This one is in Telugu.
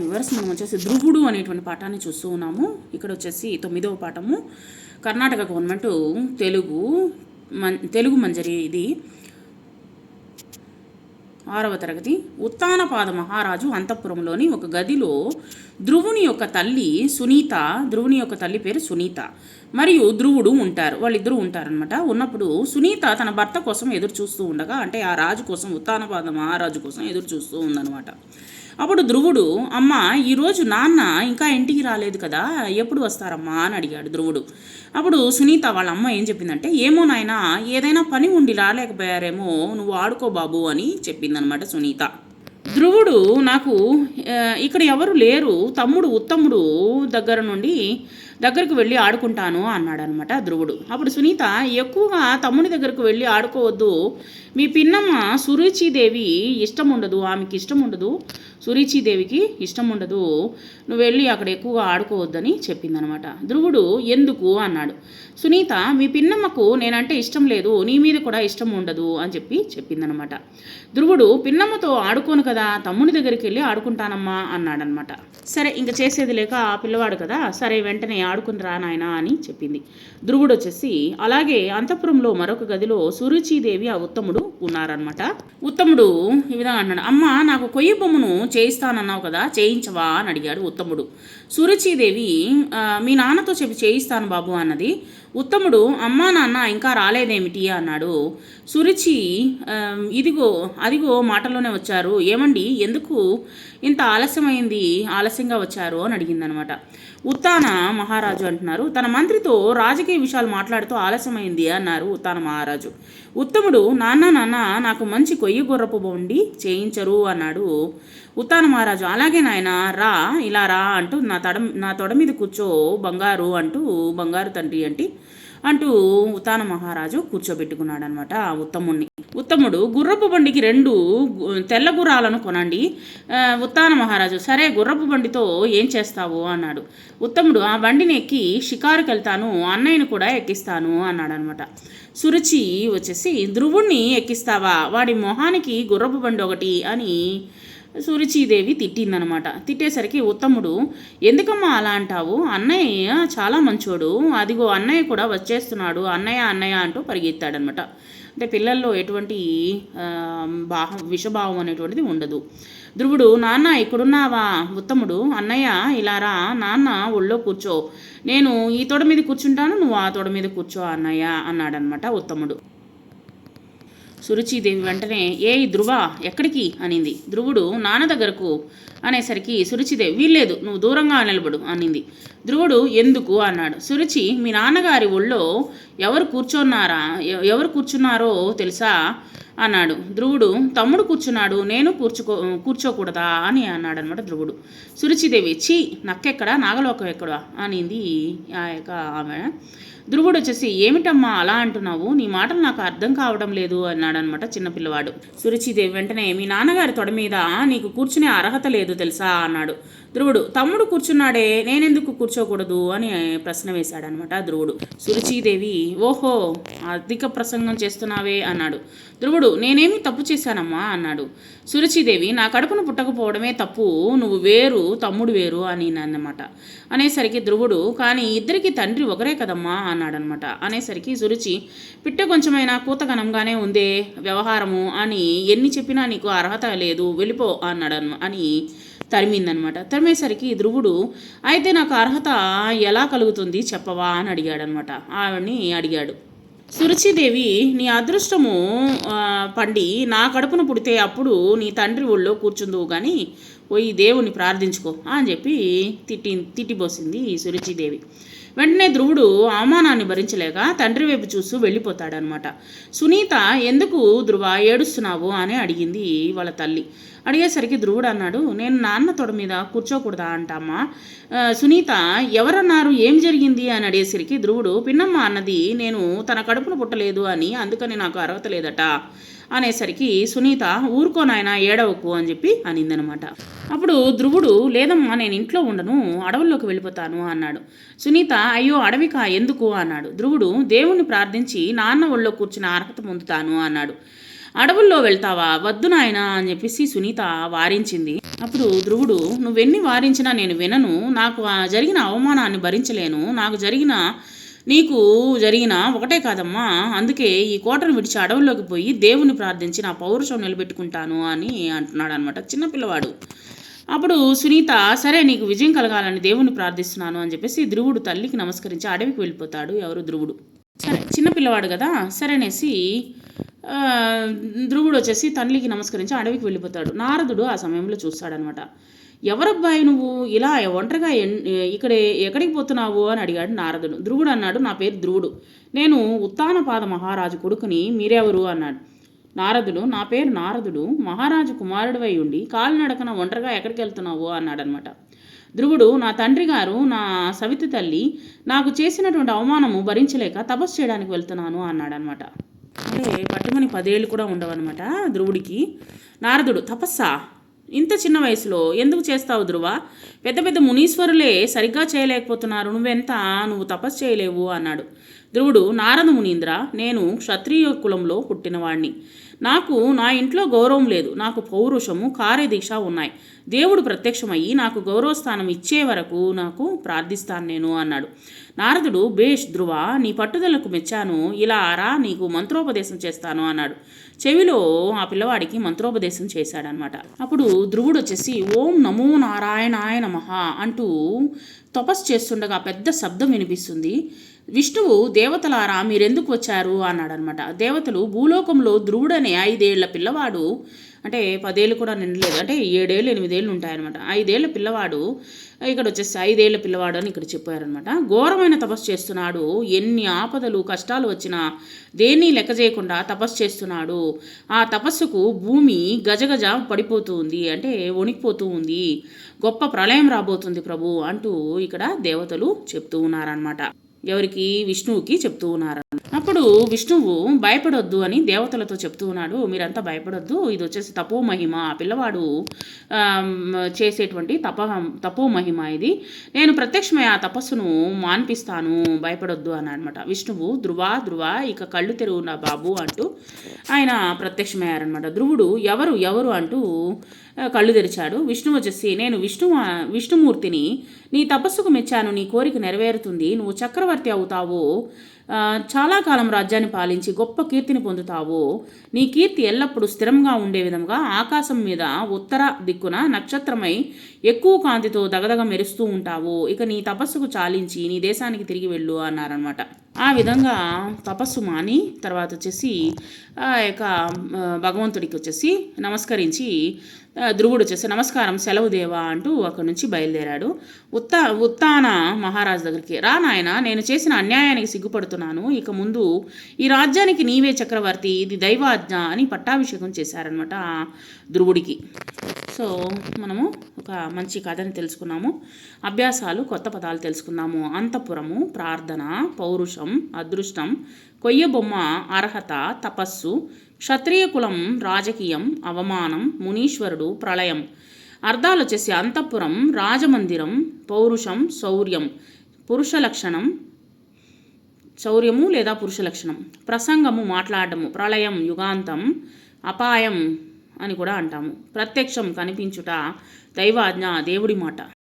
వివర్స్ మనం వచ్చేసి ధ్రువుడు అనేటువంటి పాఠాన్ని చూస్తూ ఉన్నాము. ఇక్కడ వచ్చేసి 9వ పాఠము, కర్ణాటక గవర్నమెంట్ తెలుగు మంజరి. ఇది 6వ తరగతి. ఉత్తానపాద మహారాజు అంతఃపురంలోని ఒక గదిలో ధ్రువుని యొక్క తల్లి పేరు సునీత మరియు ధ్రువుడు ఉంటారు. వాళ్ళిద్దరూ ఉంటారనమాట. ఉన్నప్పుడు సునీత తన భర్త కోసం ఎదురు చూస్తూ ఉండగా, అంటే ఆ రాజు కోసం, ఉత్తానపాద మహారాజు కోసం ఎదురు చూస్తూ ఉందన్నమాట. అప్పుడు ధ్రువుడు, అమ్మ ఈరోజు నాన్న ఇంకా ఇంటికి రాలేదు కదా, ఎప్పుడు వస్తారమ్మా అని అడిగాడు ధ్రువుడు. అప్పుడు సునీత వాళ్ళ అమ్మ ఏం చెప్పిందంటే, ఏమో నాయన, ఏదైనా పని ఉండి రాలేకపోయారేమో, నువ్వు ఆడుకో బాబు అని చెప్పిందనమాట సునీత. ధ్రువుడు, నాకు ఇక్కడ ఎవరు లేరు, ఉత్తముడు దగ్గరకు వెళ్ళి ఆడుకుంటాను అన్నాడనమాట ధ్రువుడు. అప్పుడు సునీత, ఎక్కువగా తమ్ముడి దగ్గరకు వెళ్ళి ఆడుకోవద్దు, మీ పిన్నమ్మ సురుచిదేవి ఇష్టం ఉండదు, ఆమెకి ఇష్టం ఉండదు, సురుచిదేవికి ఇష్టం ఉండదు, నువ్వు వెళ్ళి అక్కడ ఎక్కువగా ఆడుకోవద్దని చెప్పిందనమాట. ధ్రువుడు, ఎందుకు అన్నాడు. సునీత, మీ పిన్నమ్మకు నేనంటే ఇష్టం లేదు, నీ మీద కూడా ఇష్టం ఉండదు అని చెప్పిందనమాట. ధ్రువుడు, పిన్నమ్మతో ఆడుకోను కదా, తమ్ముడి దగ్గరికి వెళ్ళి ఆడుకుంటానమ్మా అన్నాడనమాట. సరే, ఇంక చేసేది లేక ఆ పిల్లవాడు కదా, సరే వెంటనే ఆడుకుని రా నాయన అని చెప్పింది. ధ్రువుడు వచ్చేసి అలాగే అంతఃపురంలో మరొక గదిలో సురుచిదేవి, ఆ ఉత్తముడు ఉన్నారనమాట. ఉత్తముడు ఈ విధంగా అన్నాడు, అమ్మ నాకు కొయ్య బొమ్మను చేయిస్తానన్నావు కదా, చేయించవా అని అడిగాడు ఉత్తముడు. సురుచిదేవి, మీ నాన్నతో చెప్పి చేయిస్తాను బాబు అన్నది. ఉత్తముడు, అమ్మా నాన్న ఇంకా రాలేదేమిటి అన్నాడు. సురుచి, అదిగో మాటలోనే వచ్చారు, ఏమండి ఎందుకు ఇంత ఆలస్యంగా వచ్చారు అని అడిగిందనమాట. ఉత్తాన మహారాజు అంటున్నారు, తన మంత్రితో రాజకీయ విషయాలు మాట్లాడుతూ ఆలస్యమైంది అన్నారు ఉత్తాన మహారాజు. ఉత్తముడు, నాన్న నాకు మంచి కొయ్య గుర్రపు బండి చేయించరు అన్నాడు. ఉత్తాన మహారాజు, అలాగే నాయన, ఇలా రా అంటూ నా తొడ మీద కూర్చో బంగారు తండ్రి అంటూ ఉత్తాన మహారాజు కూర్చోబెట్టుకున్నాడు అనమాట ఉత్తముణ్ణి. ఉత్తముడు, గుర్రపు బండికి 2 తెల్ల గుర్రాలను కొనండి. ఉత్తాన మహారాజు, సరే గుర్రపు బండితో ఏం చేస్తావు అన్నాడు. ఉత్తముడు, ఆ బండిని ఎక్కి షికారుకి వెళ్తాను, అన్నయ్యను కూడా ఎక్కిస్తాను అన్నాడు అనమాట. సురుచి వచ్చేసి, ధ్రువుణ్ణి ఎక్కిస్తావా, వాడి మొహానికి గుర్రపు బండి ఒకటి అని సురుచిదేవి తిట్టిందనమాట. తిట్టేసరికి ఉత్తముడు, ఎందుకమ్మా అలా అంటావు, అన్నయ్య చాలా మంచోడు, అదిగో అన్నయ్య కూడా వచ్చేస్తున్నాడు, అన్నయ్య అంటూ పరిగెత్తాడనమాట. అంటే పిల్లల్లో ఎటువంటి విషభావం అనేటువంటిది ఉండదు. ధ్రువుడు, నాన్న ఇక్కడున్నావా. ఉత్తముడు, అన్నయ్య ఇలా రా, నాన్న ఒళ్ళో కూర్చో, నేను ఈ తొడ మీద కూర్చుంటాను, నువ్వు ఆ తొడ మీద కూర్చో అన్నయ్య అన్నాడనమాట ఉత్తముడు. సురుచిదేవి వెంటనే, ధ్రువ ఎక్కడికి అనింది. ధ్రువుడు, నాన్న దగ్గరకు అనేసరికి సురుచిదేవి, వీల్లేదు, నువ్వు దూరంగా నిలబడు అనింది. ధ్రువుడు, ఎందుకు అన్నాడు. సురుచి, మీ నాన్నగారి ఒళ్ళో ఎవరు కూర్చున్నారో తెలుసా అన్నాడు. ధ్రువుడు, తమ్ముడు కూర్చున్నాడు, నేను కూర్చోకూడదా అని అన్నాడు అనమాట ధ్రువుడు. సురుచిదేవి, నక్కెక్కడ, నాగలోకం ఎక్కడా అనింది ఆమె. ధ్రువుడు వచ్చేసి, ఏమిటమ్మా అలా అంటున్నావు, నీ మాటలు నాకు అర్థం కావడం లేదు అన్నాడనమాట చిన్నపిల్లవాడు. సురుచిదేవి వెంటనే, మీ నాన్నగారి తొడ మీద నీకు కూర్చునే అర్హత లేదు తెలుసా అన్నాడు. ధ్రువుడు, తమ్ముడు కూర్చున్నాడే, నేనెందుకు కూర్చోకూడదు అని ప్రశ్న వేశాడనమాట ధ్రువుడు. సురుచిదేవి, ఓహో అధిక ప్రసంగం చేస్తున్నావే అన్నాడు. ధ్రువుడు, నేనేమి తప్పు చేశానమ్మా అన్నాడు. సురుచిదేవి, నా కడుపును పుట్టకపోవడమే తప్పు, నువ్వు వేరు, తమ్ముడు వేరు అని అన్నమాట. అనేసరికి ధ్రువుడు, కానీ ఇద్దరికి తండ్రి ఒకరే కదమ్మా అన్నాడనమాట. అనేసరికి సురుచి, పిట్ట కొంచెమైనా కూతగనంగానే ఉందే వ్యవహారము అని ఎన్ని చెప్పినా నీకు అర్హత లేదు, వెళ్ళిపో అని తరిమిందనమాట. తరిమేసరికి ధ్రువుడు, అయితే నాకు అర్హత ఎలా కలుగుతుంది చెప్పవా అని అడిగాడనమాట. ఆవిడ్ని అడిగాడు. సురుచిదేవి, నీ అదృష్టము పండి నా కడుపున పుడితే అప్పుడు నీ తండ్రి ఒళ్ళో కూర్చుందువు కానీ పోయి దేవుని ప్రార్థించుకో అని చెప్పి తిట్టిపోసింది సురుచిదేవి. వెంటనే ధ్రువుడు అవమానాన్ని భరించలేక తండ్రి వైపు చూస్తూ వెళ్ళిపోతాడనమాట. సునీత, ఎందుకు ధ్రువ ఏడుస్తున్నావు అని అడిగింది వాళ్ళ తల్లి. అడిగేసరికి ధ్రువుడు అన్నాడు, నేను నాన్న తొడ మీద కూర్చోకూడదా అంటామా. సునీత, ఎవరన్నారు, ఏం జరిగింది అని అడిగేసరికి ధ్రువుడు, పిన్నమ్మ అన్నది నేను తన కడుపును పుట్టలేదు అని, అందుకని నాకు అర్హత లేదట అనేసరికి సునీత, ఊరుకో నాయనా, ఏడవకు అని చెప్పి అనిందనమాట. అప్పుడు ధ్రువుడు, లేదమ్మా నేను ఇంట్లో ఉండను, అడవుల్లోకి వెళ్ళిపోతాను అన్నాడు. సునీత, అయ్యో అడవికా, ఎందుకు అన్నాడు. ధ్రువుడు, దేవుణ్ణి ప్రార్థించి నాన్న ఒళ్ళో కూర్చుని అర్హత పొందుతాను అన్నాడు. అడవుల్లో వెళ్తావా? వద్దు నాయనా అని చెప్పేసి సునీత వారించింది. అప్పుడు ధ్రువుడు, నువ్వెన్ని వారించినా నేను వినను, నాకు జరిగిన అవమానాన్ని భరించలేను, నీకు జరిగిన ఒకటే కాదమ్మా, అందుకే ఈ కోటను విడిచి అడవుల్లోకి పోయి దేవుని ప్రార్థించి నా పౌరుషం నిలబెట్టుకుంటాను అని అంటున్నాడు అనమాట చిన్నపిల్లవాడు. అప్పుడు సునీత, సరే నీకు విజయం కలగాలని దేవుని ప్రార్థిస్తున్నాను అని చెప్పేసి ధ్రువుడు తల్లికి నమస్కరించి అడవికి వెళ్ళిపోతాడు. ఎవరు? ధ్రువుడు. సరే చిన్నపిల్లవాడు కదా, సరేనేసి ధ్రువుడు వచ్చేసి తల్లికి నమస్కరించి అడవికి వెళ్ళిపోతాడు. నారదుడు ఆ సమయంలో చూస్తాడనమాట. ఎవరబ్బాయి నువ్వు ఇలా ఒంటరిగా ఎక్కడికి పోతున్నావు అని అడిగాడు నారదుడు. ధ్రువుడు అన్నాడు, నా పేరు ధ్రువుడు, నేను ఉత్తానపాద మహారాజు కొడుకుని, మీరెవరు అన్నాడు. నారదుడు, నా పేరు నారదుడు, మహారాజు కుమారుడివై ఉండి కాలినడకన ఒంటరిగా ఎక్కడికి వెళ్తున్నావు అన్నాడనమాట. ధ్రువుడు, నా తండ్రి గారు, నా సవితి తల్లి నాకు చేసినటువంటి అవమానము భరించలేక తపస్సు చేయడానికి వెళ్తున్నాను అన్నాడనమాట. అంటే పట్టుమని 10 ఏళ్ళు కూడా ఉండవన్నమాట ధ్రువుడికి. నారదుడు, తపస్సా? ఇంత చిన్న వయసులో ఎందుకు చేస్తావు ధ్రువ? పెద్ద పెద్ద మునీశ్వరులే సరిగ్గా చేయలేకపోతున్నారు, నువ్వు తపస్సు చేయలేవు అన్నాడు. ధ్రువుడు, నారద మునీంద్ర, నేను క్షత్రియ కులంలో పుట్టినవాణ్ణి, నాకు నా ఇంట్లో గౌరవం లేదు, నాకు పౌరుషము కార్యదీక్ష ఉన్నాయి, దేవుడు ప్రత్యక్షమయ్యి నాకు గౌరవస్థానం ఇచ్చే వరకు నాకు ప్రార్థిస్తాను నేను అన్నాడు. నారదుడు, బేష్ ధ్రువ, నీ పట్టుదలకు మెచ్చాను, ఇలా రా నీకు మంత్రోపదేశం చేస్తాను అన్నాడు. చెవిలో ఆ పిల్లవాడికి మంత్రోపదేశం చేశాడనమాట. అప్పుడు ధ్రువుడు వచ్చేసి ఓం నమో నారాయణాయ నమః అంటూ తపస్సు చేస్తుండగా పెద్ద శబ్దం వినిపిస్తుంది. విష్ణువు, దేవతలారా మీరెందుకు వచ్చారు అన్నాడనమాట. దేవతలు, భూలోకంలో ధ్రువుడనే 5 ఏళ్ల పిల్లవాడు, అంటే 10 ఏళ్ళు కూడా నిండలేదు, అంటే 7 ఏళ్ళు 8 ఏళ్ళు ఉంటాయన్నమాట, 5 ఏళ్ల పిల్లవాడు ఇక్కడ వచ్చేసి 5 ఏళ్ల పిల్లవాడు అని ఇక్కడ చెప్పారనమాట. ఘోరమైన తపస్సు చేస్తున్నాడు, ఎన్ని ఆపదలు కష్టాలు వచ్చినా దేన్ని లెక్క చేయకుండా తపస్సు చేస్తున్నాడు. ఆ తపస్సుకు భూమి గజగజ పడిపోతూ ఉంది, అంటే వణికిపోతూ ఉంది, గొప్ప ప్రళయం రాబోతుంది ప్రభు అంటూ ఇక్కడ దేవతలు చెప్తూ ఉన్నారనమాట. ఎవరికి? విష్ణువుకి చెప్తూ ఉన్నారు. అప్పుడు విష్ణువు భయపడొద్దు అని దేవతలతో చెప్తూ ఉన్నాడు. మీరంతా భయపడొద్దు, ఇది వచ్చేసి తపోమహిమ, ఆ పిల్లవాడు చేసేటువంటి తపోమహిమ ఇది, నేను ప్రత్యక్షమై ఆ తపస్సును మాన్పిస్తాను, భయపడొద్దు అని అనమాట. విష్ణువు, ధ్రువ ఇక కళ్ళు తెరువు నా బాబు అంటూ ఆయన ప్రత్యక్షమయ్యారనమాట. ధ్రువుడు ఎవరు అంటూ కళ్ళు తెరిచాడు. విష్ణువు వచ్చేసి, నేను విష్ణుమూర్తిని, నీ తపస్సుకు మెచ్చాను, నీ కోరిక నెరవేరుతుంది, నువ్వు చక్రవర్తి అవుతావు, చాలా కాలం రాజ్యాన్ని పాలించి గొప్ప కీర్తిని పొందుతావు, నీ కీర్తి ఎల్లప్పుడూ స్థిరంగా ఉండే విధంగా ఆకాశం మీద ఉత్తర దిక్కున నక్షత్రమై ఎక్కువ కాంతితో దగదగ మెరుస్తూ ఉంటావు, ఇక నీ తపస్సుకు చాలించి నీ దేశానికి తిరిగి వెళ్ళు అన్నారనమాట. ఆ విధంగా తపస్సు మాని తర్వాత వచ్చేసి ఆ యొక్క భగవంతుడికి వచ్చేసి నమస్కరించి ధ్రువుడు వచ్చేసి, నమస్కారం సెలవు దేవా అంటూ అక్కడి నుంచి బయలుదేరాడు. ఉత్తాన మహారాజు దగ్గరికి, రా నాయన, నేను చేసిన అన్యాయానికి సిగ్గుపడుతున్నాను, ఇక ముందు ఈ రాజ్యానికి నీవే చక్రవర్తి, ఇది దైవాజ్ఞ అని పట్టాభిషేకం చేశారనమాట ధ్రువుడికి. సో మనము ఒక మంచి కథని తెలుసుకున్నాము, అభ్యాసాలు, కొత్త పదాలు తెలుసుకున్నాము. అంతఃపురము, ప్రార్థన, పౌరుషం, అదృష్టం, కొయ్యబొమ్మ, అర్హత, తపస్సు, క్షత్రియ కులం, రాజకీయం, అవమానం, మునీశ్వరుడు, ప్రళయం. అర్థాలు వచ్చేసి అంతఃపురం, రాజమందిరం, పౌరుషం, శౌర్యం, పురుష లక్షణం, శౌర్యము లేదా పురుష లక్షణం, ప్రసంగము, మాట్లాడము, ప్రళయం, యుగాంతం, అపాయం అని కూడా అంటాము, ప్రత్యక్షం, కనిపించుట, దైవాజ్ఞ, దేవుడి మాట.